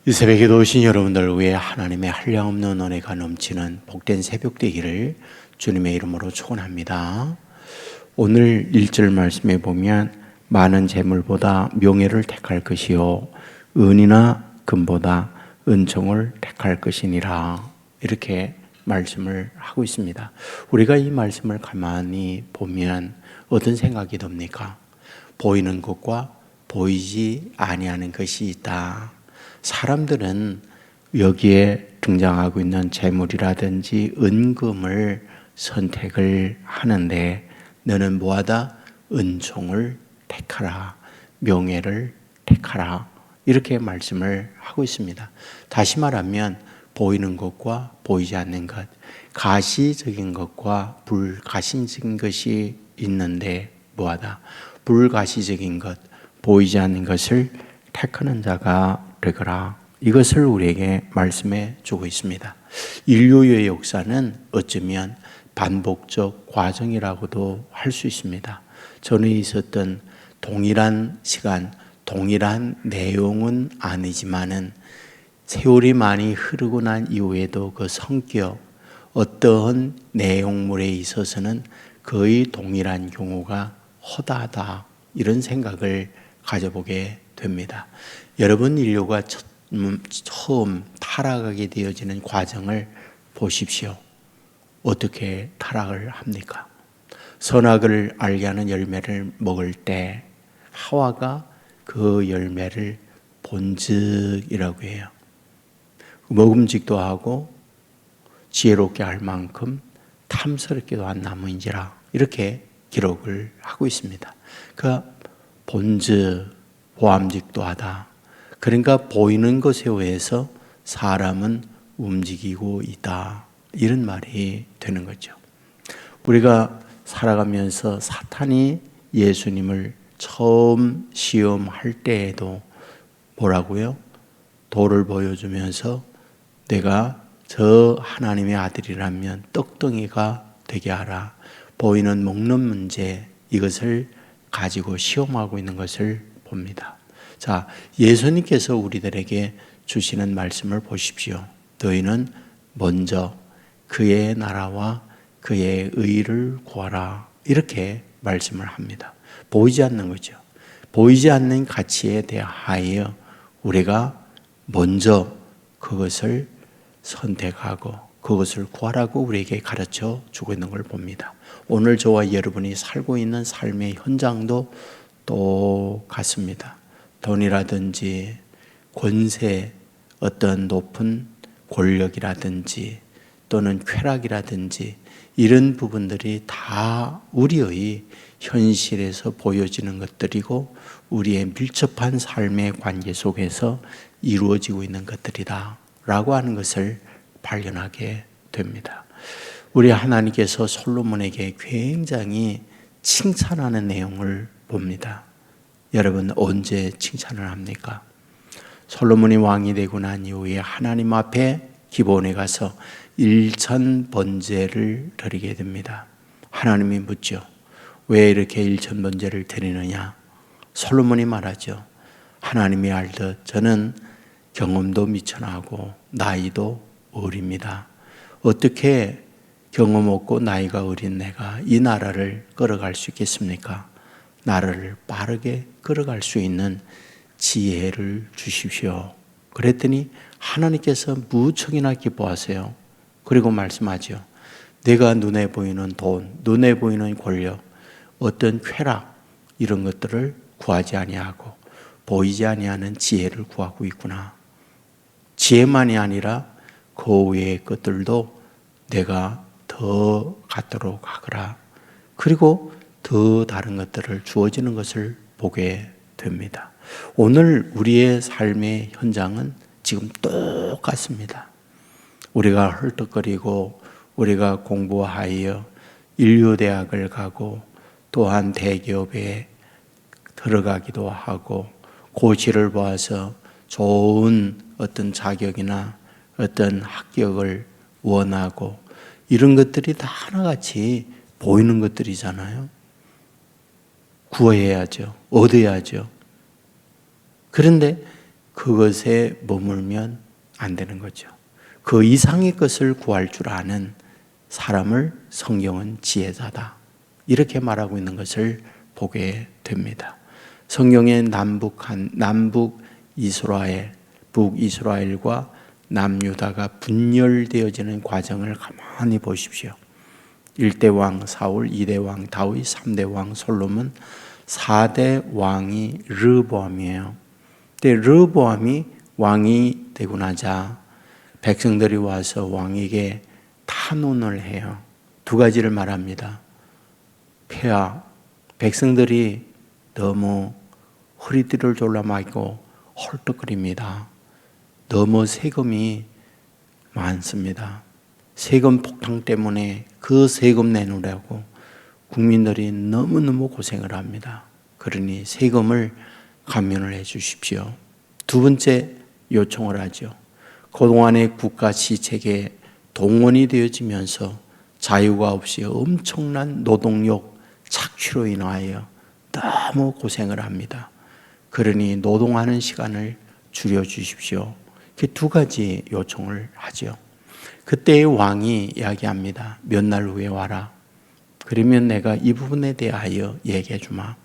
이 새벽에도 오신 여러분들 위해 하나님의 한량없는 은혜가 넘치는 복된 새벽 되기를 주님의 이름으로 축원합니다. 오늘 1절 말씀에 보면 많은 재물보다 명예를 택할 것이요 은이나 금보다 은총을 택할 것이니라, 이렇게 말씀을 하고 있습니다. 우리가 이 말씀을 가만히 보면 어떤 생각이 듭니까? 보이는 것과 보이지 아니하는 것이 있다. 사람들은 여기에 등장하고 있는 재물이라든지 은금을 선택을 하는데, 너는 뭐하다? 은총을 택하라, 명예를 택하라, 이렇게 말씀을 하고 있습니다. 다시 말하면 보이는 것과 보이지 않는 것, 가시적인 것과 불가시적인 것이 있는데 뭐하다? 불가시적인 것, 보이지 않는 것을 택하는 자가 되거라. 이것을 우리에게 말씀해 주고 있습니다. 인류의 역사는 어쩌면 반복적 과정이라고도 할 수 있습니다. 전에 있었던 동일한 시간, 동일한 내용은 아니지만은 세월이 많이 흐르고 난 이후에도 그 성격, 어떠한 내용물에 있어서는 거의 동일한 경우가 허다하다, 이런 생각을 가져보게 됩니다. 여러분, 인류가 처음 타락하게 되어지는 과정을 보십시오. 어떻게 타락을 합니까? 선악을 알게 하는 열매를 먹을 때 하와가 그 열매를 본즉이라고 해요. 먹음직도 하고 지혜롭게 할 만큼 탐스럽게도 한 나무인지라, 이렇게 기록을 하고 있습니다. 그 본즉, 보암직도 하다. 그러니까 보이는 것에 의해서 사람은 움직이고 있다, 이런 말이 되는 거죠. 우리가 살아가면서 사탄이 예수님을 처음 시험할 때에도 뭐라고요? 돌을 보여주면서 내가 저 하나님의 아들이라면 떡덩이가 되게 하라. 보이는 먹는 문제, 이것을 가지고 시험하고 있는 것을 봅니다. 자, 예수님께서 우리들에게 주시는 말씀을 보십시오. 너희는 먼저 그의 나라와 그의 의를 구하라, 이렇게 말씀을 합니다. 보이지 않는 거죠. 보이지 않는 가치에 대하여 우리가 먼저 그것을 선택하고 그것을 구하라고 우리에게 가르쳐 주고 있는 걸 봅니다. 오늘 저와 여러분이 살고 있는 삶의 현장도 똑같습니다. 돈이라든지 권세, 어떤 높은 권력이라든지 또는 쾌락이라든지 이런 부분들이 다 우리의 현실에서 보여지는 것들이고 우리의 밀접한 삶의 관계 속에서 이루어지고 있는 것들이다 라고 하는 것을 발견하게 됩니다. 우리 하나님께서 솔로몬에게 굉장히 칭찬하는 내용을 봅니다. 여러분, 언제 칭찬을 합니까? 솔로몬이 왕이 되고 난 이후에 하나님 앞에 기브온에 가서 일천번제를 드리게 됩니다. 하나님이 묻죠. 왜 이렇게 일천번제를 드리느냐? 솔로몬이 말하죠. 하나님이 알듯 저는 경험도 미천하고 나이도 어립니다. 어떻게 경험 없고 나이가 어린 내가 이 나라를 끌어갈 수 있겠습니까? 나라를 빠르게 끌어갈 수 있는 지혜를 주십시오. 그랬더니 하나님께서 무척이나 기뻐하세요. 그리고 말씀하죠. 내가 눈에 보이는 돈, 눈에 보이는 권력, 어떤 쾌락, 이런 것들을 구하지 아니하고 보이지 아니하는 지혜를 구하고 있구나. 지혜만이 아니라 그 외의 것들도 내가 더 갖도록 하거라. 그리고 더 다른 것들을 주어지는 것을 보게 됩니다. 오늘 우리의 삶의 현장은 지금 똑같습니다. 우리가 헐떡거리고 우리가 공부하여 인류대학을 가고 또한 대기업에 들어가기도 하고 고시를 봐서 좋은 어떤 자격이나 어떤 합격을 원하고 이런 것들이 다 하나같이 보이는 것들이잖아요. 구해야죠. 얻어야죠. 그런데 그것에 머물면 안 되는 거죠. 그 이상의 것을 구할 줄 아는 사람을 성경은 지혜자다, 이렇게 말하고 있는 것을 보게 됩니다. 성경의 남북 이스라엘, 북이스라엘과 남유다가 분열되어지는 과정을 가만히 보십시오. 1대 왕 사울, 2대 왕 다윗, 3대 왕 솔로몬, 4대 왕이 르호보암이에요. 근데 르호보암이 왕이 되고 나자 백성들이 와서 왕에게 탄원을 해요. 두 가지를 말합니다. 폐하, 백성들이 너무 허리띠를 졸라매고 헐떡거립니다. 너무 세금이 많습니다. 세금 폭탄 때문에 그 세금 내놓으려고 국민들이 너무너무 고생을 합니다. 그러니 세금을 감면을 해 주십시오. 두 번째 요청을 하죠. 그동안의 국가 시책에 동원이 되어지면서 자유가 없이 엄청난 노동력 착취로 인하여 너무 고생을 합니다. 그러니 노동하는 시간을 줄여주십시오. 이렇게 두 가지 요청을 하죠. 그때의 왕이 이야기합니다. 몇 날 후에 와라. 그러면 내가 이 부분에 대하여 얘기해 주마.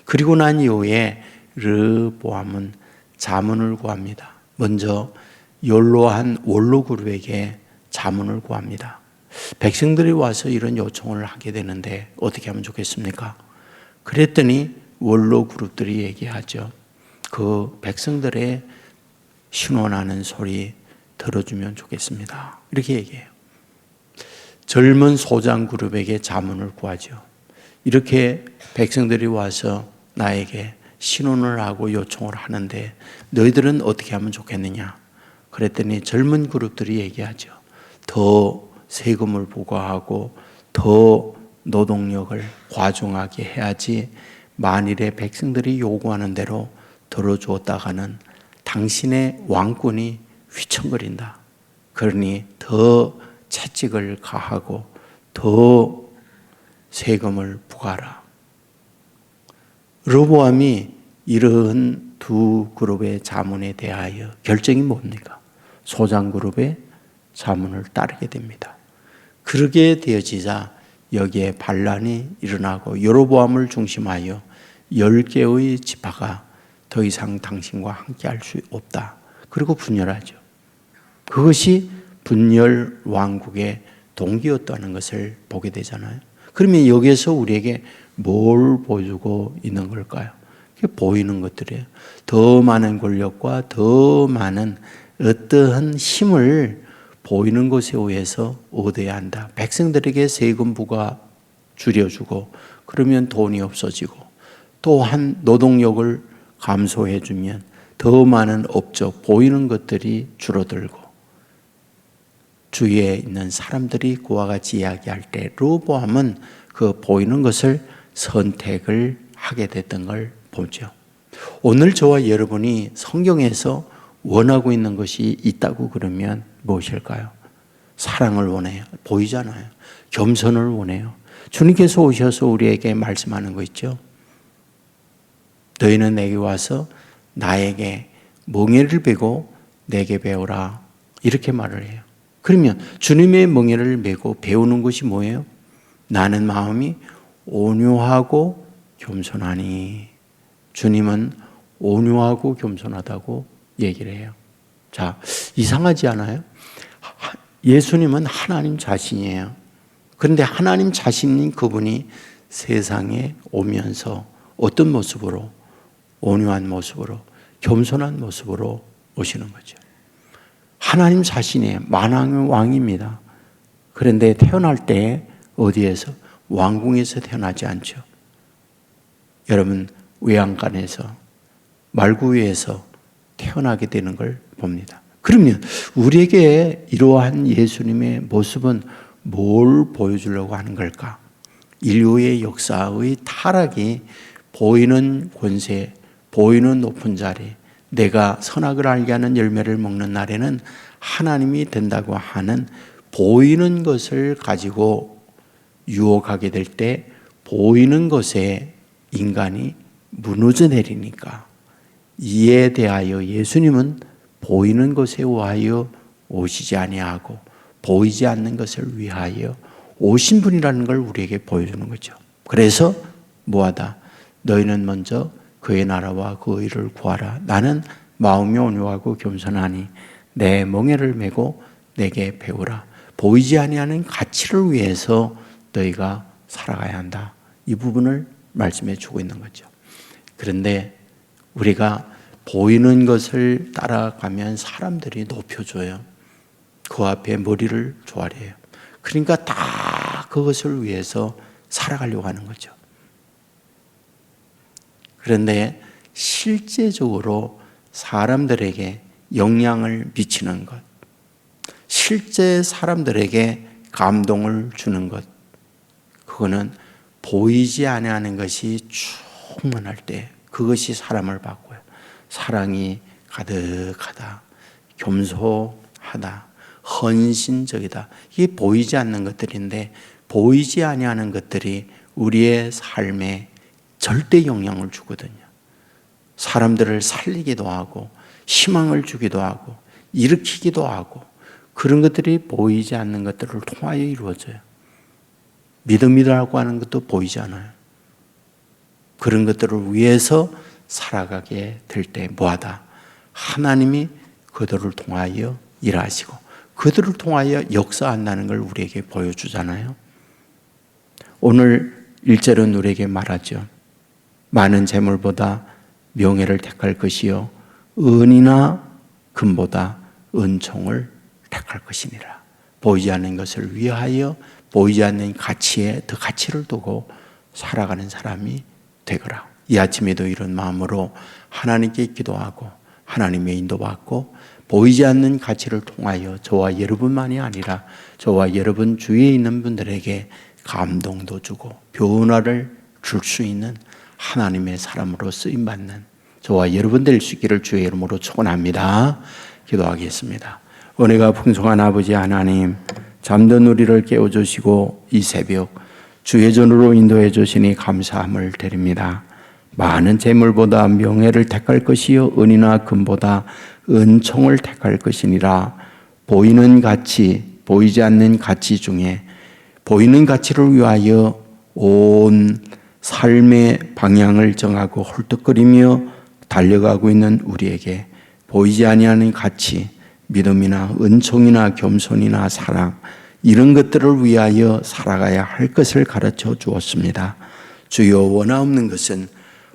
그리고 난 이후에 르호보암은 자문을 구합니다. 먼저 연로한 원로 그룹에게 자문을 구합니다. 백성들이 와서 이런 요청을 하게 되는데 어떻게 하면 좋겠습니까? 그랬더니 원로 그룹들이 얘기하죠. 그 백성들의 신원하는 소리 들어주면 좋겠습니다. 이렇게 얘기해요. 젊은 소장 그룹에게 자문을 구하죠. 이렇게 백성들이 와서 나에게 신원을 하고 요청을 하는데 너희들은 어떻게 하면 좋겠느냐? 그랬더니 젊은 그룹들이 얘기하죠. 더 세금을 부과하고 더 노동력을 과중하게 해야지 만일에 백성들이 요구하는 대로 들어주었다가는 당신의 왕권이 휘청거린다. 그러니 더 채찍을 가하고 더 세금을 부과하라. 르호보암이 이러한 두 그룹의 자문에 대하여 결정이 뭡니까? 소장 그룹의 자문을 따르게 됩니다. 그러게 되어지자 여기에 반란이 일어나고 여로보암을 중심하여 10개의 지파가 더 이상 당신과 함께할 수 없다. 그리고 분열하죠. 그것이 분열 왕국의 동기였다는 것을 보게 되잖아요. 그러면 여기에서 우리에게 뭘 보여주고 있는 걸까요? 보이는 것들이에요. 더 많은 권력과 더 많은 어떠한 힘을 보이는 것에 의해서 얻어야 한다. 백성들에게 세금 부과 줄여주고 그러면 돈이 없어지고 또한 노동력을 감소해주면 더 많은 업적, 보이는 것들이 줄어들고 주위에 있는 사람들이 그와 같이 이야기할 때 르호보암은 그 보이는 것을 선택을 하게 됐던 걸 보죠. 오늘 저와 여러분이 성경에서 원하고 있는 것이 있다고 그러면 무엇일까요? 사랑을 원해요. 보이잖아요. 겸손을 원해요. 주님께서 오셔서 우리에게 말씀하는 거 있죠. 너희는 내게 와서 나에게 멍에를 베고 내게 배우라. 이렇게 말을 해요. 그러면 주님의 멍에를 메고 배우는 것이 뭐예요? 나는 마음이 온유하고 겸손하니. 주님은 온유하고 겸손하다고 얘기를 해요. 자, 이상하지 않아요? 예수님은 하나님 자신이에요. 그런데 하나님 자신인 그분이 세상에 오면서 어떤 모습으로? 온유한 모습으로, 겸손한 모습으로 오시는 거죠. 하나님 자신이 만왕의 왕입니다. 그런데 태어날 때 어디에서? 왕궁에서 태어나지 않죠. 여러분, 외양간에서, 말구에서 태어나게 되는 걸 봅니다. 그러면 우리에게 이러한 예수님의 모습은 뭘 보여주려고 하는 걸까? 인류의 역사의 타락이 보이는 권세, 보이는 높은 자리, 내가 선악을 알게 하는 열매를 먹는 날에는 하나님이 된다고 하는 보이는 것을 가지고 유혹하게 될 때 보이는 것에 인간이 무너져 내리니까 이에 대하여 예수님은 보이는 것에 의하여 오시지 아니하고 보이지 않는 것을 위하여 오신 분이라는 걸 우리에게 보여주는 거죠. 그래서 뭐하다? 너희는 먼저 그의 나라와 그 의를 구하라. 나는 마음이 온유하고 겸손하니 내 멍에를 메고 내게 배우라. 보이지 아니하는 가치를 위해서 너희가 살아가야 한다. 이 부분을 말씀해 주고 있는 거죠. 그런데 우리가 보이는 것을 따라가면 사람들이 높여줘요. 그 앞에 머리를 조아려요. 그러니까 다 그것을 위해서 살아가려고 하는 거죠. 그런데 실제적으로 사람들에게 영향을 미치는 것, 실제 사람들에게 감동을 주는 것, 그거는 보이지 아니하는 것이 충만할 때 그것이 사람을 바꿔요. 사랑이 가득하다, 겸손하다, 헌신적이다. 이게 보이지 않는 것들인데 보이지 아니하는 것들이 우리의 삶에 절대 영향을 주거든요. 사람들을 살리기도 하고 희망을 주기도 하고 일으키기도 하고 그런 것들이 보이지 않는 것들을 통하여 이루어져요. 믿음이라고 하는 것도 보이지 않아요. 그런 것들을 위해서 살아가게 될 때 뭐하다? 하나님이 그들을 통하여 일하시고 그들을 통하여 역사한다는 걸 우리에게 보여주잖아요. 오늘 1절은 우리에게 말하죠. 많은 재물보다 명예를 택할 것이요 은이나 금보다 은총을 택할 것이니라. 보이지 않는 것을 위하여 보이지 않는 가치에 더 가치를 두고 살아가는 사람이 되거라. 이 아침에도 이런 마음으로 하나님께 기도하고 하나님의 인도받고 보이지 않는 가치를 통하여 저와 여러분만이 아니라 저와 여러분 주위에 있는 분들에게 감동도 주고 변화를 줄 수 있는 하나님의 사람으로 쓰임받는 저와 여러분 될 수 있기를 주의 이름으로 축원합니다. 기도하겠습니다. 은혜가 풍성한 아버지 하나님, 잠든 우리를 깨워주시고 이 새벽 주의 전으로 인도해 주시니 감사함을 드립니다. 많은 재물보다 명예를 택할 것이요 은이나 금보다 은총을 택할 것이니라. 보이는 가치, 보이지 않는 가치 중에 보이는 가치를 위하여 온 삶의 방향을 정하고 헐떡거리며 달려가고 있는 우리에게 보이지 아니하는 가치, 믿음이나 은총이나 겸손이나 사랑 이런 것들을 위하여 살아가야 할 것을 가르쳐 주었습니다. 주여, 원하옵는 것은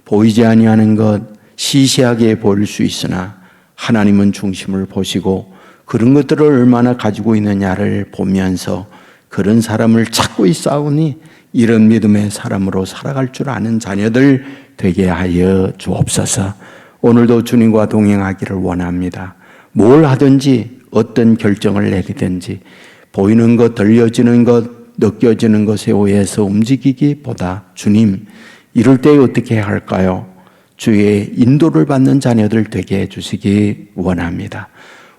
보이지 아니하는 것, 시시하게 보일 수 있으나 하나님은 중심을 보시고 그런 것들을 얼마나 가지고 있느냐를 보면서 그런 사람을 찾고 있사오니 이런 믿음의 사람으로 살아갈 줄 아는 자녀들 되게 하여 주옵소서. 오늘도 주님과 동행하기를 원합니다. 뭘 하든지 어떤 결정을 내리든지 보이는 것, 들려지는 것, 느껴지는 것에 의해서 움직이기보다 주님, 이럴 때 어떻게 해야 할까요? 주의 인도를 받는 자녀들 되게 해주시기 원합니다.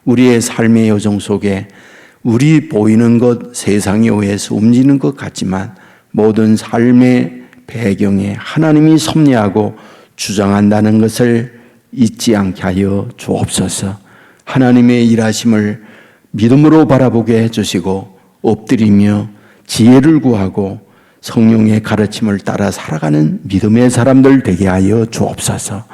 우리의 삶의 여정 속에 우리 보이는 것, 세상에 의해서 움직이는 것 같지만 모든 삶의 배경에 하나님이 섭리하고 주장한다는 것을 잊지 않게 하여 주옵소서. 하나님의 일하심을 믿음으로 바라보게 해주시고 엎드리며 지혜를 구하고 성령의 가르침을 따라 살아가는 믿음의 사람들 되게 하여 주옵소서.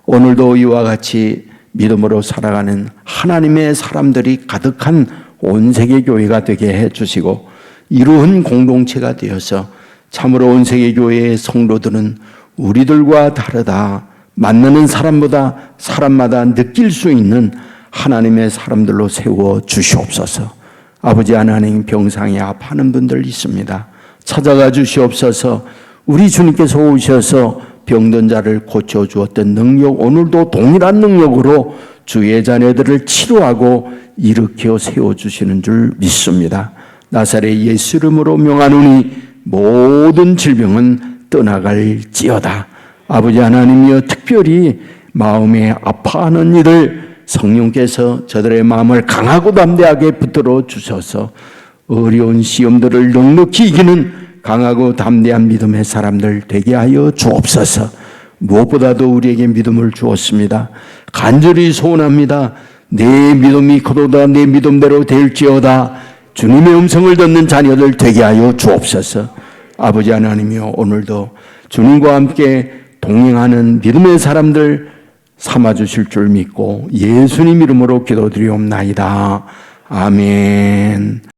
오늘도 이와 같이 믿음으로 살아가는 하나님의 사람들이 가득한 온 세계 교회가 되게 해주시고 이루한 공동체가 되어서 참으로 온 세계 교회의 성도들은 우리들과 다르다, 만나는 사람보다 사람마다 느낄 수 있는 하나님의 사람들로 세워 주시옵소서. 아버지 하나님, 병상에 아파하는 분들 있습니다. 찾아가 주시옵소서. 우리 주님께서 오셔서 병든 자를 고쳐주었던 능력, 오늘도 동일한 능력으로 주의 자녀들을 치료하고 일으켜 세워주시는 줄 믿습니다. 나사렛 예수 이름으로 명하노니 모든 질병은 떠나갈지어다. 아버지 하나님이여, 특별히 마음에 아파하는 이들 성령께서 저들의 마음을 강하고 담대하게 붙들어 주셔서 어려운 시험들을 넉넉히 이기는 강하고 담대한 믿음의 사람들 되게 하여 주옵소서. 무엇보다도 우리에게 믿음을 주었습니다. 간절히 소원합니다. 내 믿음이 크도다 내 믿음대로 될지어다. 주님의 음성을 듣는 자녀들 되게 하여 주옵소서. 아버지 하나님이여, 오늘도 주님과 함께 동행하는 믿음의 사람들 삼아주실 줄 믿고 예수님 이름으로 기도드리옵나이다. 아멘.